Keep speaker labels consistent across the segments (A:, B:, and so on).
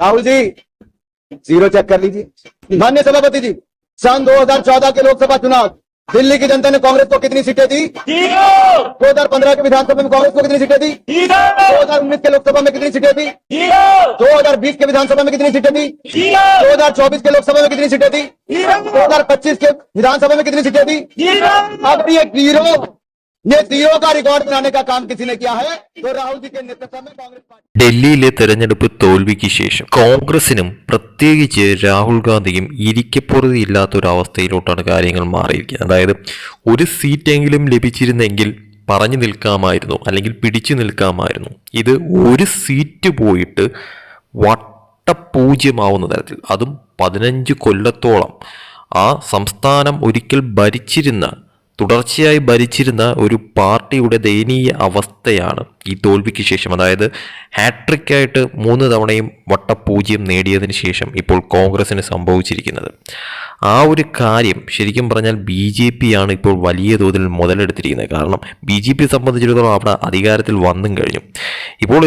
A: Rahul ji zero check कर लीजिए। माननीय सभापति जी, सन 2014 के लोकसभा चुनाव दिल्ली की जनता ने कांग्रेस को कितनी सीटें दी? 2015 के विधानसभा में कांग्रेस को कितनी सीटें दी? 2019 के लोकसभा में कितनी सीटें दी? 2020 के विधानसभा में कितनी सीटें दी? 2024 के लोकसभा में कितनी सीटें दी? 2025 के विधानसभा में कितनी सीटें दी? अब ये जीरो का रिकॉर्ड बनाने का काम किसी ने किया है तो राहुल जी के नेतृत्व में कांग्रेस पार्टी।
B: ഡൽഹിയിലെ തെരഞ്ഞെടുപ്പ് തോൽവിക്ക് ശേഷം കോൺഗ്രസിനും പ്രത്യേകിച്ച് രാഹുൽ ഗാന്ധിയും ഇരിക്കപ്പുറതിയില്ലാത്തൊരവസ്ഥയിലോട്ടാണ് കാര്യങ്ങൾ മാറിയിരിക്കുന്നത്. അതായത് ഒരു സീറ്റെങ്കിലും ലഭിച്ചിരുന്നെങ്കിൽ പറഞ്ഞു നിൽക്കാമായിരുന്നു, അല്ലെങ്കിൽ പിടിച്ചു നിൽക്കാമായിരുന്നു. ഇത് ഒരു സീറ്റ് പോയിട്ട് വട്ടപൂജ്യമാവുന്ന തരത്തിൽ, അതും 15 കൊല്ലത്തോളം ആ സംസ്ഥാനം ഒരിക്കൽ തുടർച്ചയായി ഭരിച്ചിരുന്ന ഒരു പാർട്ടിയുടെ ദയനീയ അവസ്ഥയാണ് ഈ തോൽവിക്ക് ശേഷം, അതായത് ഹാട്രിക്കായിട്ട് 3 തവണയും വട്ടപൂജ്യം നേടിയതിന് ശേഷം ഇപ്പോൾ കോൺഗ്രസിന് സംഭവിച്ചിരിക്കുന്നത്. ആ ഒരു കാര്യം ശരിക്കും പറഞ്ഞാൽ BJP ആണ് ഇപ്പോൾ വലിയ തോതിൽ മുതലെടുത്തിരിക്കുന്നത്. കാരണം BJP സംബന്ധിച്ചിടത്തോളം അവിടെ അധികാരത്തിൽ വന്നും കഴിഞ്ഞു. ഇപ്പോൾ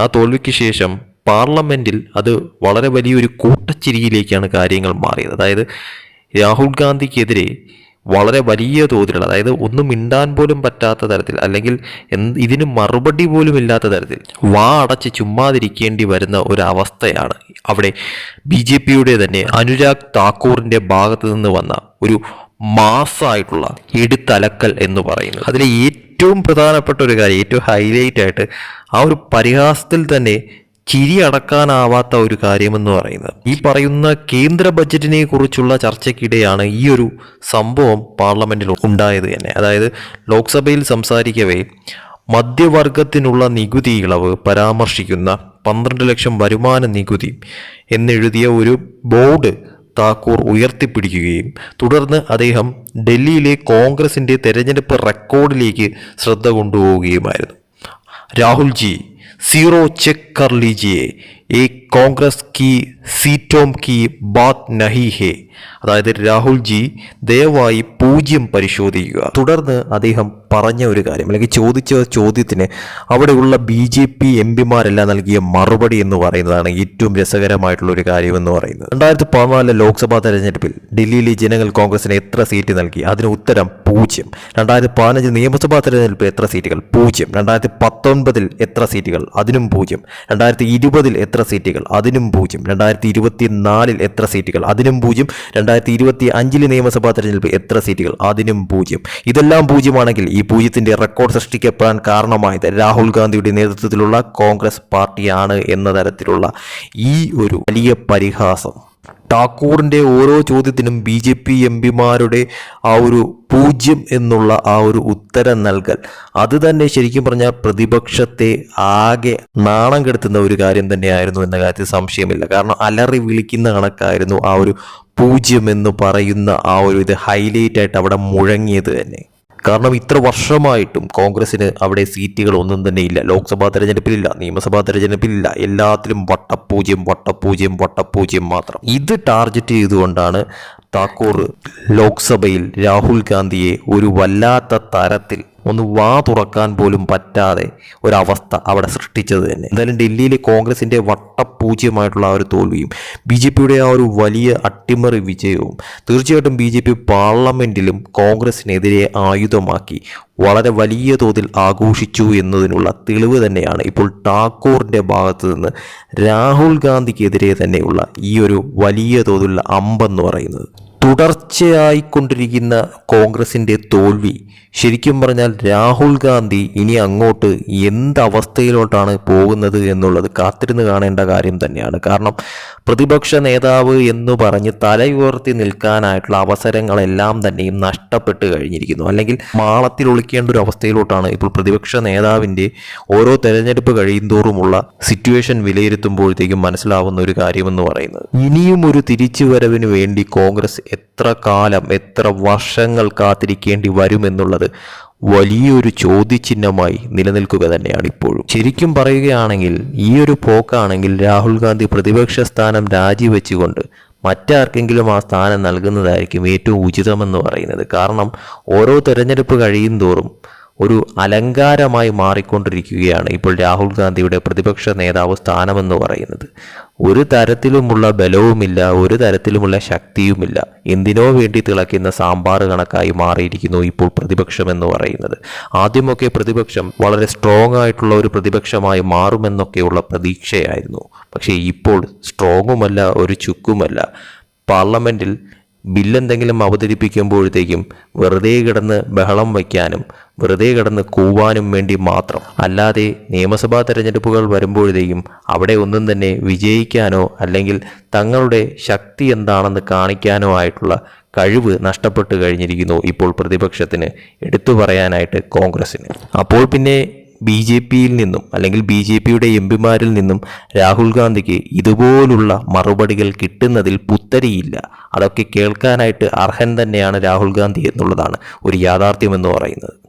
B: ആ തോൽവിക്ക് ശേഷം പാർലമെൻറ്റിൽ അത് വളരെ വലിയൊരു കൂട്ടച്ചിരിയിലേക്കാണ് കാര്യങ്ങൾ മാറിയത്. അതായത് രാഹുൽ ഗാന്ധിക്കെതിരെ വളരെ വലിയ തോതിലുള്ള, അതായത് ഒന്നും മിണ്ടാൻ പോലും പറ്റാത്ത തരത്തിൽ, അല്ലെങ്കിൽ ഇതിന് മറുപടി പോലും ഇല്ലാത്ത തരത്തിൽ അടച്ച് ചുമ്മാതിരിക്കേണ്ടി വരുന്ന ഒരവസ്ഥയാണ് അവിടെ BJPയുടെ തന്നെ അനുരാഗ് താക്കൂറിൻ്റെ ഭാഗത്ത് നിന്ന് വന്ന ഒരു മാസ്സായിട്ടുള്ള എടുത്തലക്കൽ എന്ന് പറയുന്നത്. അതിലെ ഏറ്റവും പ്രധാനപ്പെട്ട ഒരു കാര്യം, ഏറ്റവും ഹൈലൈറ്റ് ആയിട്ട് ആ ഒരു പരിഹാസത്തിൽ തന്നെ ചിരി അടക്കാനാവാത്ത ഒരു കാര്യമെന്ന് പറയുന്നത്, ഈ പറയുന്ന കേന്ദ്ര ബജറ്റിനെ കുറിച്ചുള്ള ചർച്ചയ്ക്കിടെയാണ് ഈ ഒരു സംഭവം പാർലമെന്റിൽ ഉണ്ടായത് തന്നെ. അതായത് ലോക്സഭയിൽ സംസാരിക്കവേ മധ്യവർഗത്തിനുള്ള നികുതി ഇളവ് പരാമർശിക്കുന്ന 12 ലക്ഷം വരുമാന നികുതി എന്നെഴുതിയ ഒരു ബോർഡ് താക്കൂർ ഉയർത്തിപ്പിടിക്കുകയും തുടർന്ന് അദ്ദേഹം ഡൽഹിയിലെ കോൺഗ്രസിൻ്റെ തെരഞ്ഞെടുപ്പ് റെക്കോർഡിലേക്ക് ശ്രദ്ധ കൊണ്ടുപോവുകയുമായിരുന്നു. രാഹുൽ ജി जीरो चेक कर लीजिए, एक कांग्रेस की सीटों की बात नहीं है. അതായത് രാഹുൽ ജി ദയവായി 0 പരിശോധിക്കുക. തുടർന്ന് അദ്ദേഹം പറഞ്ഞ ഒരു കാര്യം, അല്ലെങ്കിൽ ചോദിച്ച ചോദ്യത്തിന് അവിടെയുള്ള BJP MPമാരെല്ലാം നൽകിയ മറുപടി എന്ന് പറയുന്നതാണ് ഏറ്റവും രസകരമായിട്ടുള്ള ഒരു കാര്യം എന്ന് പറയുന്നത്. 2014 ലോക്സഭാ തെരഞ്ഞെടുപ്പിൽ ഡൽഹിയിലെ ജനങ്ങൾ കോൺഗ്രസിന് എത്ര സീറ്റ് നൽകി? അതിന് ഉത്തരം 0. 2015 നിയമസഭാ തെരഞ്ഞെടുപ്പിൽ എത്ര സീറ്റുകൾ? 0. 2019 എത്ര സീറ്റുകൾ? അതിനും 0. 2020 എത്ര സീറ്റുകൾ? അതിനും 0. 2024 എത്ര സീറ്റുകൾ? അതിനും 0. 2025 നിയമസഭാ തെരഞ്ഞെടുപ്പ് എത്ര സീറ്റുകൾ? അതിനും 0. ഇതെല്ലാം 0 ആണെങ്കിൽ ഈ 0ന്റെ റെക്കോർഡ് സൃഷ്ടിക്കപ്പെടാൻ കാരണമായത് രാഹുൽ ഗാന്ധിയുടെ നേതൃത്വത്തിലുള്ള കോൺഗ്രസ് പാർട്ടിയാണ് എന്ന തരത്തിലുള്ള ഈ ഒരു വലിയ പരിഹാസം. ഠാക്കൂറിൻ്റെ ഓരോ ചോദ്യത്തിനും BJP MPമാരുടെ ആ ഒരു 0 എന്നുള്ള ആ ഒരു ഉത്തരം നൽകൽ, അത് തന്നെ ശരിക്കും പറഞ്ഞാൽ പ്രതിപക്ഷത്തെ ആകെ നാണം കെടുത്തുന്ന ഒരു കാര്യം തന്നെയായിരുന്നു എന്ന കാര്യത്തിൽ സംശയമില്ല. കാരണം അലറി വിളിക്കുന്ന കണക്കായിരുന്നു ആ ഒരു 0 എന്ന് പറയുന്ന ആ ഒരു ഹൈലൈറ്റ് ആയിട്ട് അവിടെ മുഴങ്ങിയത് തന്നെ. കാരണം ഇത്ര വർഷമായിട്ടും കോൺഗ്രസിന് അവിടെ സീറ്റുകൾ ഒന്നും തന്നെ ഇല്ല. ലോക്സഭാ തെരഞ്ഞെടുപ്പിലില്ല, നിയമസഭാ തെരഞ്ഞെടുപ്പിലില്ല, എല്ലാത്തിലും വട്ടപൂജ്യം മാത്രം. ഇത് ടാർഗറ്റ് ചെയ്തുകൊണ്ടാണ് താക്കൂർ ലോക്സഭയിൽ രാഹുൽ ഗാന്ധിയെ ഒരു വല്ലാത്ത തരത്തിൽ ഒന്ന് തുറക്കാൻ പോലും പറ്റാതെ ഒരവസ്ഥ അവിടെ സൃഷ്ടിച്ചത് തന്നെ. എന്തായാലും ഡൽഹിയിലെ കോൺഗ്രസിൻ്റെ വട്ടപൂജ്യമായിട്ടുള്ള ആ ഒരു തോൽവിയും BJPയുടെ ആ ഒരു വലിയ അട്ടിമറി വിജയവും തീർച്ചയായിട്ടും BJP പാർലമെൻറ്റിലും കോൺഗ്രസിനെതിരെ ആയുധമാക്കി വളരെ വലിയ തോതിൽ ആഘോഷിച്ചു എന്നതിനുള്ള തെളിവ് തന്നെയാണ് ഇപ്പോൾ ഠാക്കൂറിൻ്റെ ഭാഗത്ത് നിന്ന് രാഹുൽ ഗാന്ധിക്കെതിരെ തന്നെയുള്ള ഈ ഒരു വലിയ തോതിലുള്ള അമ്പെന്ന് പറയുന്നത്. തുടർച്ചയായിക്കൊണ്ടിരിക്കുന്ന കോൺഗ്രസിൻ്റെ തോൽവി ശരിക്കും പറഞ്ഞാൽ രാഹുൽ ഗാന്ധി ഇനി അങ്ങോട്ട് എന്തവസ്ഥയിലോട്ടാണ് പോകുന്നത് എന്നുള്ളത് കാത്തിരുന്ന് കാണേണ്ട കാര്യം തന്നെയാണ്. കാരണം പ്രതിപക്ഷ നേതാവ് എന്ന് പറഞ്ഞ് തലയുയർത്തി നിൽക്കാനായിട്ടുള്ള അവസരങ്ങളെല്ലാം തന്നെയും നഷ്ടപ്പെട്ട് കഴിഞ്ഞിരിക്കുന്നു. അല്ലെങ്കിൽ മാളത്തിൽ ഒളിക്കേണ്ട ഒരു അവസ്ഥയിലോട്ടാണ് ഇപ്പോൾ പ്രതിപക്ഷ നേതാവിൻ്റെ ഓരോ തെരഞ്ഞെടുപ്പ് കഴിയുന്തോറുമുള്ള സിറ്റുവേഷൻ വിലയിരുത്തുമ്പോഴത്തേക്കും മനസ്സിലാവുന്ന ഒരു കാര്യമെന്ന് പറയുന്നത്. ഇനിയും ഒരു തിരിച്ചുവരവിന് വേണ്ടി കോൺഗ്രസ് എത്ര കാലം, എത്ര വർഷങ്ങൾ കാത്തിരിക്കേണ്ടി വരുമെന്നുള്ളത് വലിയൊരു ചോദ്യചിഹ്നമായി നിലനിൽക്കുക തന്നെയാണ് ഇപ്പോഴും. ശരിക്കും പറയുകയാണെങ്കിൽ ഈ ഒരു പോക്കാണെങ്കിൽ രാഹുൽ ഗാന്ധി പ്രതിപക്ഷ സ്ഥാനം രാജിവെച്ചുകൊണ്ട് മറ്റാർക്കെങ്കിലും ആ സ്ഥാനം നൽകുന്നതായിരിക്കും ഏറ്റവും ഉചിതമെന്ന് പറയുന്നത്. കാരണം ഓരോ തെരഞ്ഞെടുപ്പ് കഴിയും തോറും ഒരു അലങ്കാരമായി മാറിക്കൊണ്ടിരിക്കുകയാണ് ഇപ്പോൾ രാഹുൽ ഗാന്ധിയുടെ പ്രതിപക്ഷ നേതാവ് സ്ഥാനമെന്ന് പറയുന്നത്. ഒരു തരത്തിലുമുള്ള ബലവുമില്ല, ഒരു തരത്തിലുമുള്ള ശക്തിയുമില്ല. എന്തിനോ വേണ്ടി തിളയ്ക്കുന്ന സാമ്പാർ കണക്കായി മാറിയിരിക്കുന്നു ഇപ്പോൾ പ്രതിപക്ഷം എന്ന് പറയുന്നത്. ആദ്യമൊക്കെ പ്രതിപക്ഷം വളരെ സ്ട്രോങ് ആയിട്ടുള്ള ഒരു പ്രതിപക്ഷമായി മാറുമെന്നൊക്കെയുള്ള പ്രതീക്ഷയായിരുന്നു. പക്ഷേ ഇപ്പോൾ സ്ട്രോങ്ങുമല്ല, ഒരു ചുക്കുമല്ല. പാർലമെൻറ്റിൽ ബില്ലെന്തെങ്കിലും അവതരിപ്പിക്കുമ്പോഴത്തേക്കും വെറുതെ കിടന്ന് ബഹളം വയ്ക്കാനും വെറുതെ കിടന്ന് കൂവാനും വേണ്ടി മാത്രം, അല്ലാതെ നിയമസഭാ തെരഞ്ഞെടുപ്പുകൾ വരുമ്പോഴത്തേക്കും അവിടെ ഒന്നും തന്നെ വിജയിക്കാനോ അല്ലെങ്കിൽ തങ്ങളുടെ ശക്തി എന്താണെന്ന് കാണിക്കാനോ ആയിട്ടുള്ള കഴിവ് നഷ്ടപ്പെട്ടു കഴിഞ്ഞിരിക്കുന്നു ഇപ്പോൾ പ്രതിപക്ഷത്തിന്, എടുത്തു പറയാനായിട്ട് കോൺഗ്രസ്സിന്. അപ്പോൾ പിന്നെ BJPയിൽ നിന്നും അല്ലെങ്കിൽ BJPയുടെ എംപിമാരിൽ നിന്നും രാഹുൽ ഗാന്ധിക്ക് ഇതുപോലുള്ള മറുപടികൾ കിട്ടുന്നതിൽ പുത്തരിയില്ല. അതൊക്കെ കേൾക്കാനായിട്ട് അർഹൻ തന്നെയാണ് രാഹുൽ ഗാന്ധി എന്നുള്ളതാണ് ഒരു യാഥാർത്ഥ്യമെന്ന് പറയുന്നത്.